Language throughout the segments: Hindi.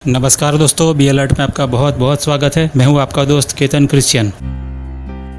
नमस्कार दोस्तों, बी अलर्ट में आपका बहुत बहुत स्वागत है। मैं हूं आपका दोस्त केतन क्रिश्चियन।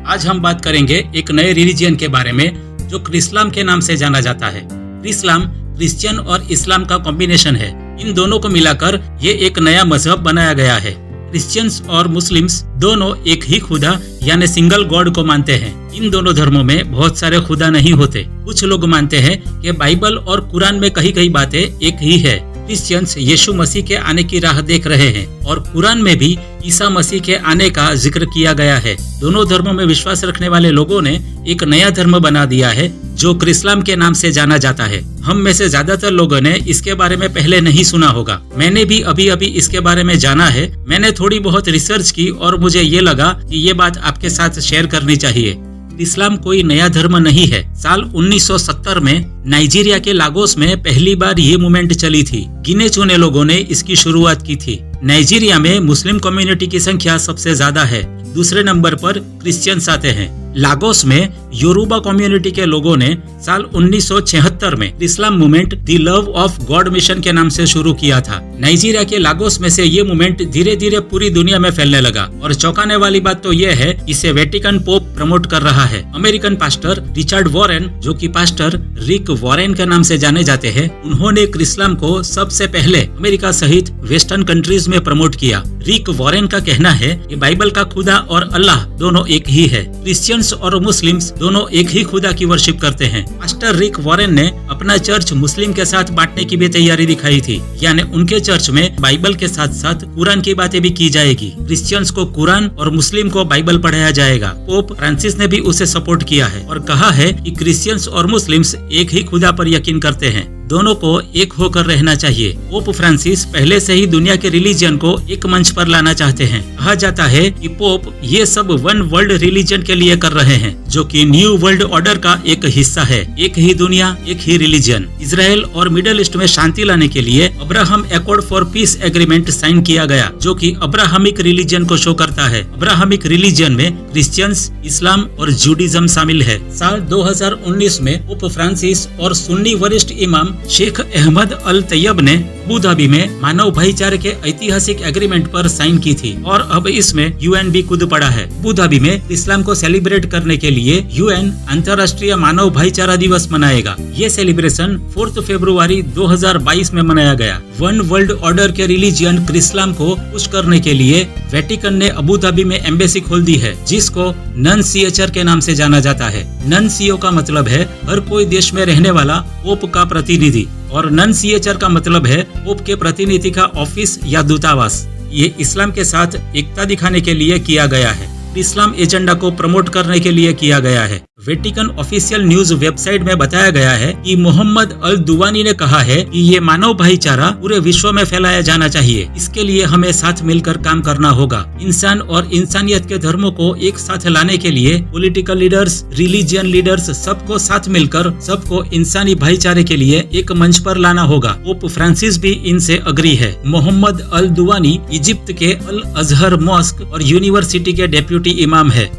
आज हम बात करेंगे एक नए रिलीजियन के बारे में जो क्रिस्लाम के नाम से जाना जाता है। क्रिस्लाम क्रिश्चियन और इस्लाम का कॉम्बिनेशन है। इन दोनों को मिलाकर ये एक नया मजहब बनाया गया है। क्रिश्चियंस और मुस्लिम्स दोनों एक ही खुदा यानी सिंगल गॉड को मानते हैं। इन दोनों धर्मों में बहुत सारे खुदा नहीं होते। कुछ लोग मानते हैं कि बाइबल और कुरान में कई बातें एक ही है। क्रिश्चियंस यीशु मसीह के आने की राह देख रहे हैं और कुरान में भी ईसा मसीह के आने का जिक्र किया गया है। दोनों धर्मों में विश्वास रखने वाले लोगों ने एक नया धर्म बना दिया है जो क्रिस्लाम के नाम से जाना जाता है। हम में से ज्यादातर लोगों ने इसके बारे में पहले नहीं सुना होगा। मैंने भी अभी इसके बारे में जाना है। मैंने थोड़ी बहुत रिसर्च की और मुझे ये लगा कि ये बात आपके साथ शेयर करनी चाहिए। इस्लाम कोई नया धर्म नहीं है। साल 1970 में नाइजीरिया के लागोस में पहली बार ये मूवमेंट चली थी। गिने चुने लोगों ने इसकी शुरुआत की थी। नाइजीरिया में मुस्लिम कम्युनिटी की संख्या सबसे ज्यादा है। दूसरे नंबर पर क्रिश्चियंस आते हैं। लागोस में योरूबा कम्युनिटी के लोगों ने साल 1976 में Islam movement the love of god mission के नाम से शुरू किया था। नाइजीरिया के लागोस में से ये मूवमेंट धीरे धीरे पूरी दुनिया में फैलने लगा और चौंकाने वाली बात तो ये है, इसे वेटिकन पोप प्रमोट कर रहा है। अमेरिकन पास्टर रिचर्ड वॉरेन, जो कि पास्टर रिक वॉरेन के नाम से जाने जाते हैं, उन्होंने क्रिस्लाम को सबसे पहले अमेरिका सहित वेस्टर्न कंट्रीज में प्रमोट किया। रिक वॉरेन का कहना है कि बाइबल का खुदा और अल्लाह दोनों एक ही है। क्रिश्चियंस और मुस्लिम्स दोनों एक ही खुदा की वर्शिप करते हैं। पास्टर रिक वॉरेन ने अपना चर्च मुस्लिम के साथ बांटने की भी तैयारी दिखाई थी, यानी उनके चर्च में बाइबल के साथ साथ कुरान की बातें भी की जाएगी। क्रिश्चियंस को कुरान और मुस्लिम को बाइबल पढ़ाया जाएगा। पोप फ्रांसिस ने भी उसे सपोर्ट किया है और कहा है कि क्रिश्चियंस और मुस्लिम्स एक ही खुदा पर यकीन करते हैं। दोनों को एक होकर रहना चाहिए। पोप फ्रांसिस पहले से ही दुनिया के रिलीजन को एक मंच पर लाना चाहते हैं। कहा जाता है कि पोप ये सब वन वर्ल्ड रिलीजन के लिए कर रहे हैं, जो कि न्यू वर्ल्ड ऑर्डर का एक हिस्सा है। एक ही दुनिया, एक ही रिलीजन। इजराइल और मिडल ईस्ट में शांति लाने के लिए Abraham accord for peace agreement sign किया गया, जो कि अब्राहमिक रिलीजन को शो करता है। अब्राहमिक रिलीजन में क्रिश्चियंस, इस्लाम और जूडिज्म शामिल है। साल 2019 में पोप फ्रांसिस और सुन्नी वरिष्ठ इमाम शेख अहमद अल तैयब ने अबू धाबी में मानव भाईचारे के ऐतिहासिक एग्रीमेंट पर साइन की थी और अब इसमें यूएन भी कूद पड़ा है। अबू धाबी में इस्लाम को सेलिब्रेट करने के लिए यूएन अंतर्राष्ट्रीय मानव भाईचारा दिवस मनाएगा। ये सेलिब्रेशन 4 फरवरी 2022 में मनाया गया। वन वर्ल्ड ऑर्डर के रिलीजियन क्रिस्लाम को पुश करने के लिए वेटिकन ने अबू धाबी में एम्बेसी खोल दी है, जिसको ननसिएचर के नाम से जाना जाता है। ननसियो का मतलब है हर कोई देश में रहने वाला पोप का प्रतिनिधि और ननसिएचर का मतलब है पोप के प्रतिनिधि का ऑफिस या दूतावास। ये इस्लाम के साथ एकता दिखाने के लिए किया गया है। इस्लाम एजेंडा को प्रमोट करने के लिए किया गया है। वेटिकन ऑफिशियल न्यूज वेबसाइट में बताया गया है कि मोहम्मद अल दुवानी ने कहा है कि ये मानव भाईचारा पूरे विश्व में फैलाया जाना चाहिए। इसके लिए हमें साथ मिलकर काम करना होगा। इंसान और इंसानियत के धर्मों को एक साथ लाने के लिए पॉलिटिकल लीडर्स, रिलीजियन लीडर्स, सबको साथ मिलकर सबको इंसानी भाईचारे के लिए एक मंच पर लाना होगा। पोप फ्रांसिस भी इनसे अग्री है। मोहम्मद अल दुवानी इजिप्ट के अल अजहर मॉस्क और यूनिवर्सिटी के डेप्यूटी इमाम है।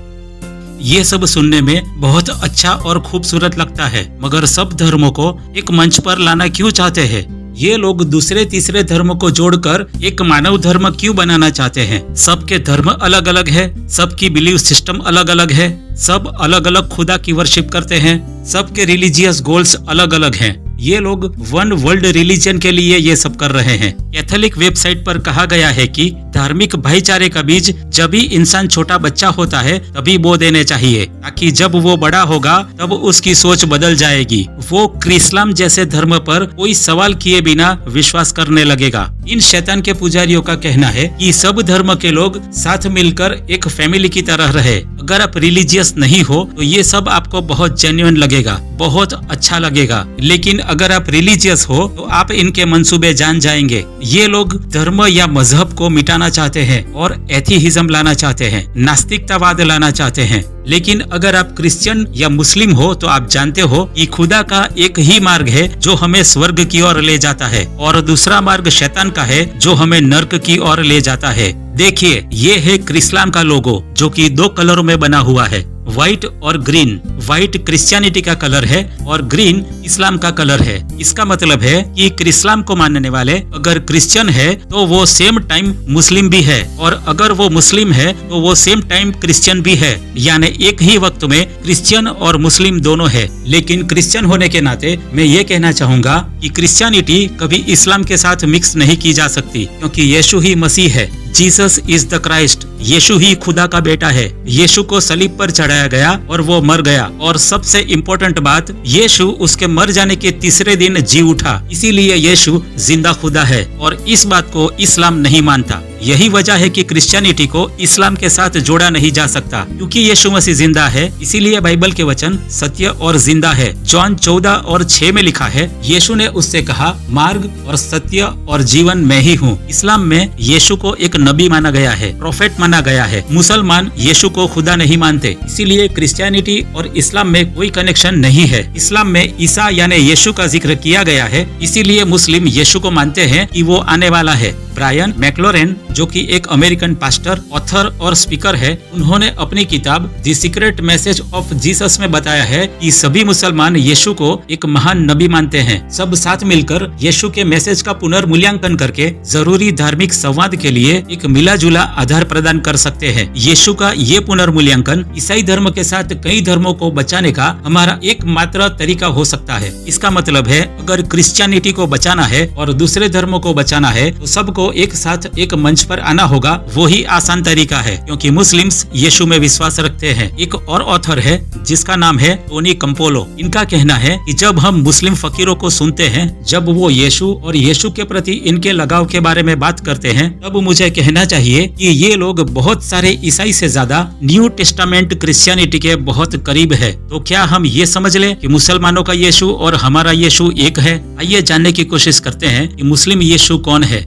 ये सब सुनने में बहुत अच्छा और खूबसूरत लगता है, मगर सब धर्मों को एक मंच पर लाना क्यों चाहते हैं? ये लोग दूसरे तीसरे धर्म को जोड़कर एक मानव धर्म क्यों बनाना चाहते हैं? सबके धर्म अलग अलग है, सबकी बिलीव सिस्टम अलग अलग है, सब अलग अलग खुदा की वर्शिप करते हैं, सबके रिलीजियस गोल्स अलग अलग हैं। ये लोग वन वर्ल्ड रिलीजन के लिए ये सब कर रहे हैं। कैथोलिक वेबसाइट पर कहा गया है कि धार्मिक भाईचारे का बीज जब भी इंसान छोटा बच्चा होता है तभी बो देने चाहिए, ताकि जब वो बड़ा होगा तब उसकी सोच बदल जाएगी। वो क्रिस्लाम जैसे धर्म पर कोई सवाल किए बिना विश्वास करने लगेगा। इन शैतान के पुजारियों का कहना है कि सब धर्म के लोग साथ मिलकर एक फैमिली की तरह रहे। अगर आप रिलीजियस नहीं हो तो ये सब आपको बहुत जेन्युइन लगेगा, बहुत अच्छा लगेगा, लेकिन अगर आप रिलीजियस हो तो आप इनके मंसूबे जान जाएंगे। ये लोग धर्म या मजहब को मिटाना चाहते हैं और एथीइज्म लाना चाहते हैं, नास्तिकतावाद लाना चाहते हैं। लेकिन अगर आप क्रिश्चियन या मुस्लिम हो तो आप जानते हो कि खुदा का एक ही मार्ग है जो हमें स्वर्ग की ओर ले जाता है और दूसरा मार्ग शैतान का है जो हमें नर्क की ओर ले जाता है। देखिए, ये है क्रिस्लाम का लोगो जो कि 2 कलरों में बना हुआ है। व्हाइट और ग्रीन। व्हाइट क्रिश्चियनिटी का कलर है और ग्रीन इस्लाम का कलर है। इसका मतलब है कि इस्लाम को मानने वाले अगर क्रिश्चियन है तो वो सेम टाइम मुस्लिम भी है, और अगर वो मुस्लिम है तो वो सेम टाइम क्रिश्चियन भी है, यानी एक ही वक्त में क्रिश्चियन और मुस्लिम दोनों है। लेकिन क्रिश्चियन होने के नाते मैं ये कहना चाहूंगा कि क्रिश्चियनिटी कभी इस्लाम के साथ मिक्स नहीं की जा सकती, क्योंकि यीशु ही मसीह है। Jesus is the Christ. यीशु ही खुदा का बेटा है। यीशु को सलीब पर चढ़ाया गया और वो मर गया, और सबसे इम्पोर्टेंट बात, यीशु उसके मर जाने के तीसरे दिन जी उठा। इसीलिए यीशु जिंदा खुदा है, और इस बात को इस्लाम नहीं मानता। यही वजह है कि क्रिश्चियनिटी को इस्लाम के साथ जोड़ा नहीं जा सकता, क्योंकि यीशु मसीह जिंदा है। इसीलिए बाइबल के वचन सत्य और जिंदा है। जॉन 14 और 6 में लिखा है, यीशु ने उससे कहा, मार्ग और सत्य और जीवन मैं ही हूँ। इस्लाम में यीशु को एक नबी माना गया है, प्रोफेट माना गया है। मुसलमान यीशु को खुदा नहीं मानते, इसीलिए क्रिश्चियनिटी और इस्लाम में कोई कनेक्शन नहीं है। इस्लाम में ईसा यानी यीशु का जिक्र किया गया है, इसीलिए मुस्लिम यीशु को मानते हैं कि वो आने वाला है। ब्रायन मैक्लोरेन, जो कि एक अमेरिकन पास्टर, ऑथर और स्पीकर है, उन्होंने अपनी किताब the secret message of Jesus में बताया है कि सभी मुसलमान यीशु को एक महान नबी मानते हैं। सब साथ मिलकर यीशु के मैसेज का पुनर्मूल्यांकन करके जरूरी धार्मिक संवाद के लिए एक मिला जुला आधार प्रदान कर सकते हैं। यीशु का ये पुनर्मूल्यांकन ईसाई धर्म के साथ कई धर्मों को बचाने का हमारा एकमात्र तरीका हो सकता है। इसका मतलब है, अगर क्रिश्चियनिटी को बचाना है और दूसरे धर्मों को बचाना है तो सबको एक साथ एक मंच पर आना होगा। वो ही आसान तरीका है, क्योंकि मुस्लिम्स यीशु में विश्वास रखते हैं। एक और ऑथर है जिसका नाम है टोनी कंपोलो। इनका कहना है कि जब हम मुस्लिम फकीरों को सुनते हैं, जब वो यीशु और यीशु के प्रति इनके लगाव के बारे में बात करते हैं, तब मुझे कहना चाहिए कि ये लोग बहुत सारे ईसाई से ज्यादा न्यू टेस्टामेंट क्रिश्चियनिटी के बहुत करीब है। तो क्या हम ये समझ लें कि मुसलमानों का यीशु और हमारा यीशु एक है? आइए जानने की कोशिश करते हैं कि मुस्लिम यीशु कौन है।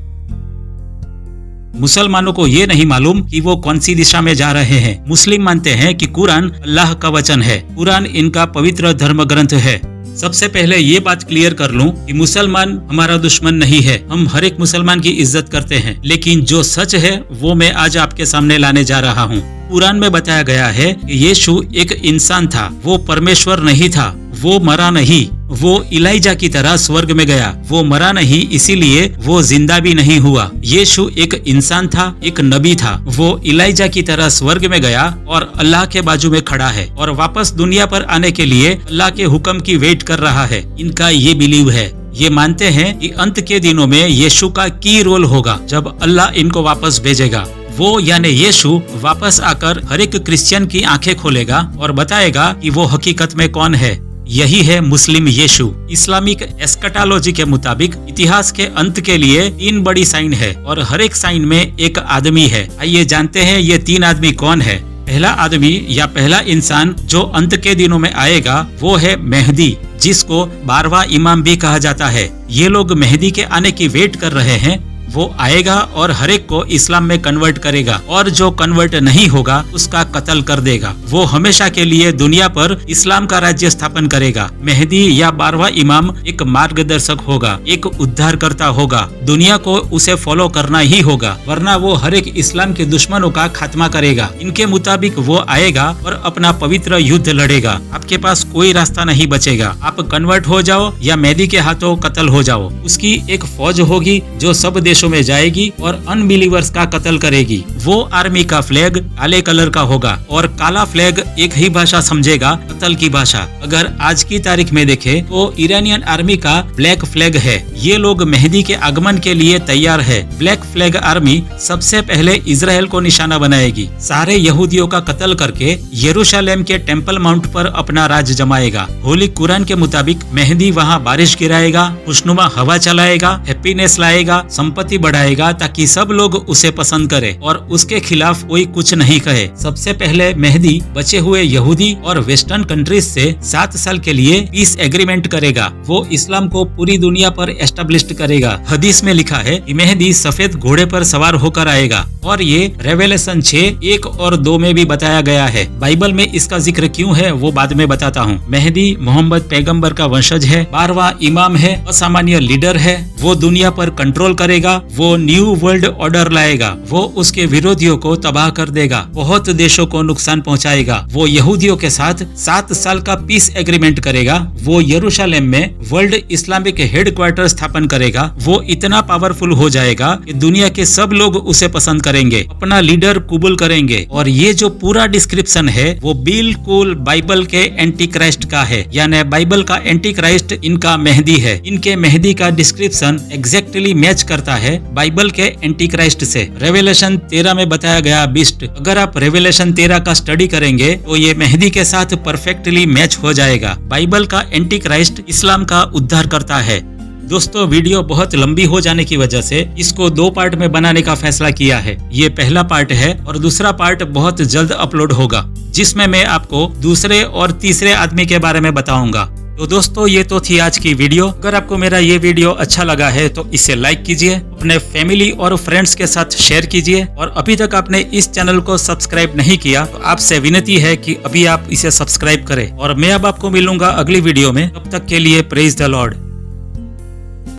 मुसलमानों को ये नहीं मालूम कि वो कौन सी दिशा में जा रहे हैं। मुस्लिम मानते हैं कि कुरान अल्लाह का वचन है। कुरान इनका पवित्र धर्म ग्रंथ है। सबसे पहले ये बात क्लियर कर लूं कि मुसलमान हमारा दुश्मन नहीं है। हम हर एक मुसलमान की इज्जत करते हैं, लेकिन जो सच है वो मैं आज आपके सामने लाने जा रहा हूँ। कुरान में बताया गया है कि यीशु एक इंसान था, वो परमेश्वर नहीं था। वो मरा नहीं, वो इलाइजा की तरह स्वर्ग में गया। वो मरा नहीं, इसीलिए वो जिंदा भी नहीं हुआ। यीशु एक इंसान था, एक नबी था। वो इलाइजा की तरह स्वर्ग में गया और अल्लाह के बाजू में खड़ा है और वापस दुनिया पर आने के लिए अल्लाह के हुक्म की वेट कर रहा है। इनका ये बिलीव है, ये मानते हैं कि अंत के दिनों में यीशु का की रोल होगा, जब अल्लाह इनको वापस भेजेगा। वो यानी यीशु वापस आकर हर एक क्रिश्चियन की आंखें खोलेगा और बताएगा कि वो हकीकत में कौन है। यही है मुस्लिम यीशु। इस्लामिक एस्कटालॉजी के मुताबिक इतिहास के अंत के लिए 3 बड़ी साइन है और हर एक साइन में एक आदमी है। आइए जानते हैं ये 3 आदमी कौन है। पहला आदमी या पहला इंसान जो अंत के दिनों में आएगा वो है मेहदी, जिसको 12वां इमाम भी कहा जाता है। ये लोग मेहदी के आने की वेट कर रहे हैं। वो आएगा और हर एक को इस्लाम में कन्वर्ट करेगा, और जो कन्वर्ट नहीं होगा उसका कत्ल कर देगा। वो हमेशा के लिए दुनिया पर इस्लाम का राज्य स्थापन करेगा। मेहदी या 12वां इमाम एक मार्गदर्शक होगा, एक उद्धारकर्ता होगा। दुनिया को उसे फॉलो करना ही होगा, वरना वो हर एक इस्लाम के दुश्मनों का खात्मा करेगा। इनके मुताबिक वो आएगा और अपना पवित्र युद्ध लड़ेगा। आपके पास कोई रास्ता नहीं बचेगा। आप कन्वर्ट हो जाओ या मेहदी के हाथों कत्ल हो जाओ। उसकी एक फौज होगी जो सब देशों में जाएगी और अनबिलीवर्स का कत्ल करेगी। वो आर्मी का फ्लैग काले कलर का होगा और काला फ्लैग एक ही भाषा समझेगा, कत्ल की भाषा। अगर आज की तारीख में देखें तो ईरानियन आर्मी का ब्लैक फ्लैग है। ये लोग मेहदी के आगमन के लिए तैयार है। ब्लैक फ्लैग आर्मी सबसे पहले इजराइल को निशाना बनाएगी। सारे यहूदियों का कत्ल करके यरूशलेम के टेम्पल माउंट पर अपना राज जमाएगा। होली कुरान के मुताबिक मेहदी वहाँ बारिश गिराएगा, खुशनुमा हवा चलाएगा, हैप्पीनेस लाएगा, संपत्ति बढ़ाएगा, ताकि सब लोग उसे पसंद करें और उसके खिलाफ कोई कुछ नहीं कहे। सबसे पहले मेहदी बचे हुए यहूदी और वेस्टर्न कंट्रीज से 7 साल के लिए पीस एग्रीमेंट करेगा। वो इस्लाम को पूरी दुनिया पर एस्टेब्लिश करेगा। हदीस में लिखा है कि मेहदी सफेद घोड़े पर सवार होकर आएगा, और ये रेवेलेशन 6:1 और 2 में भी बताया गया है। बाइबल में इसका जिक्र क्यों है वो बाद में बताता हूँ। मेहदी मोहम्मद पैगंबर का वंशज है, 12वां इमाम है, असामान्य लीडर है। वो दुनिया पर कंट्रोल करेगा वो न्यू वर्ल्ड ऑर्डर लाएगा, वो उसके विरोधियों को तबाह कर देगा, बहुत देशों को नुकसान पहुंचाएगा, वो यहूदियों के साथ 7 साल का पीस एग्रीमेंट करेगा, वो यरूशलेम में वर्ल्ड इस्लामिक हेडक्वार्टर स्थापन करेगा, वो इतना पावरफुल हो जाएगा कि दुनिया के सब लोग उसे पसंद करेंगे, अपना लीडर कबूल करेंगे। और ये जो पूरा डिस्क्रिप्शन है वो बिल्कुल बाइबल के एंटी क्राइस्ट का है, यानी बाइबल का एंटी क्राइस्ट इनका मेहदी है। इनके मेहदी का डिस्क्रिप्शन एग्जैक्टली मैच करता है बाइबल के एंटी क्राइस्ट से। रेवलेशन 13 में बताया गया बीस्ट, अगर आप रेवलेशन 13 का स्टडी करेंगे तो ये मेहदी के साथ परफेक्टली मैच हो जाएगा। बाइबल का एंटी क्राइस्ट इस्लाम का उद्धार करता है। दोस्तों, वीडियो बहुत लंबी हो जाने की वजह से इसको 2 पार्ट में बनाने का फैसला किया है। ये पहला पार्ट है और दूसरा पार्ट बहुत जल्द अपलोड होगा, जिसमें मैं आपको दूसरे और तीसरे आदमी के बारे में बताऊंगा। तो दोस्तों, ये तो थी आज की वीडियो। अगर आपको मेरा ये वीडियो अच्छा लगा है तो इसे लाइक कीजिए, अपने फैमिली और फ्रेंड्स के साथ शेयर कीजिए, और अभी तक आपने इस चैनल को सब्सक्राइब नहीं किया तो आपसे विनती है कि अभी आप इसे सब्सक्राइब करें। और मैं अब आपको मिलूंगा अगली वीडियो में, तब तक के लिए प्रेज द लॉर्ड।